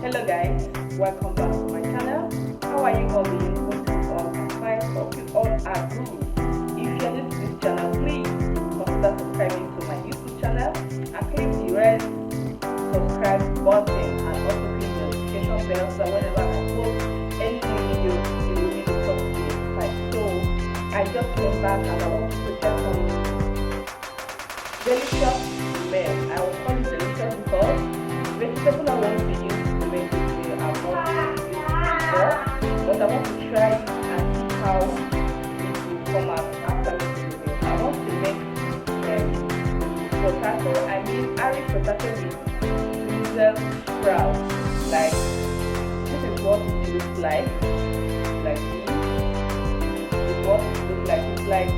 Hello guys, welcome back to my channel. How are you all doing? Hope you all are fine. Hope you all are good. If you're new to this channel, please consider subscribing to my YouTube channel and click the red subscribe button and also click the notification bell so that whenever I post any new video, you will be the first to be notified. So I just came back and I want to prepare some delicious meal. I will call it delicious because vegetable I want to use to make this meal I've not used before, but I want to try it and see how it will come out after making the meal. I want to make potato, Irish potato with Brussel sprouts. Like, this is what it looks like this is what it looks like. It's like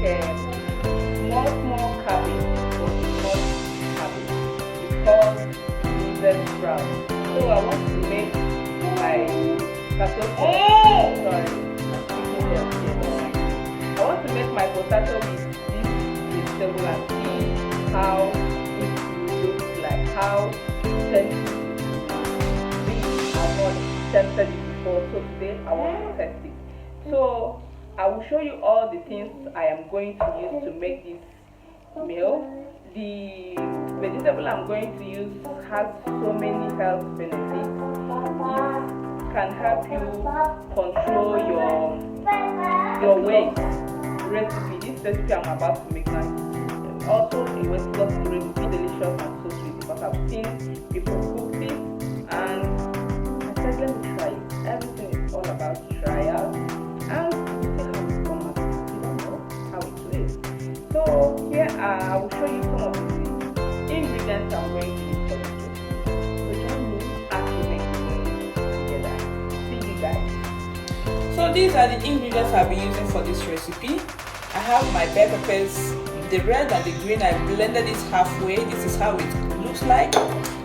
small cabbage, but it's not cabbage. It's called Brussel sprouts. So I want to make my potato. Sorry, I'm speaking here. I want to make my potato with this vegetable and see how it looks like, how tempting it will be. I've not tested it before, so today I want to test it. So I will show you all the things I am going to use to make this meal. The vegetable I'm going to use has so many health benefits. It can help you control your weight. This recipe I'm about to make now is also a weight loss recipe, delicious and so sweet, because I've seen people cook this and I said let me try it. Everything is all about trial and see how it comes out. You don't know how it is. So here I will show you some of the ingredients I'm going to use for this recipe. So join me as we make the meal together. See you guys. So these are the ingredients I'll be using for this recipe. I have my bell peppers, the red and the green. I blended it halfway. This is how it looks like.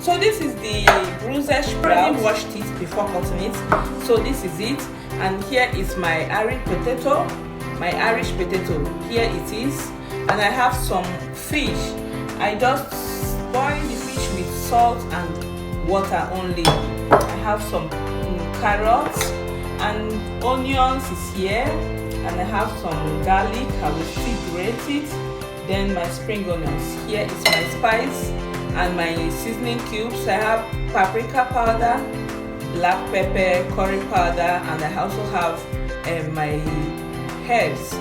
So this is the Brussel sprout. I washed it before cutting it. So this is it. And here is my Irish potato. Here it is. And I have some fish. I just boil the fish with salt and water only. I have some carrots and onions is here. And I have some garlic. I will still grate it. Then my spring onions. Here is my spice and my seasoning cubes. I have paprika powder, black pepper, curry powder, and I also have my herbs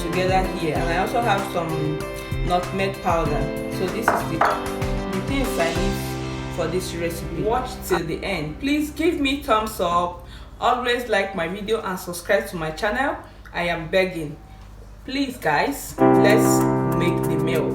together here. And I also have some nutmeg powder. So this is the things I need for this recipe. Watch till the end. Please give me thumbs up. Always like my video and subscribe to my channel. I am begging. Please guys, let's make the meal.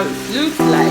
how it looks like.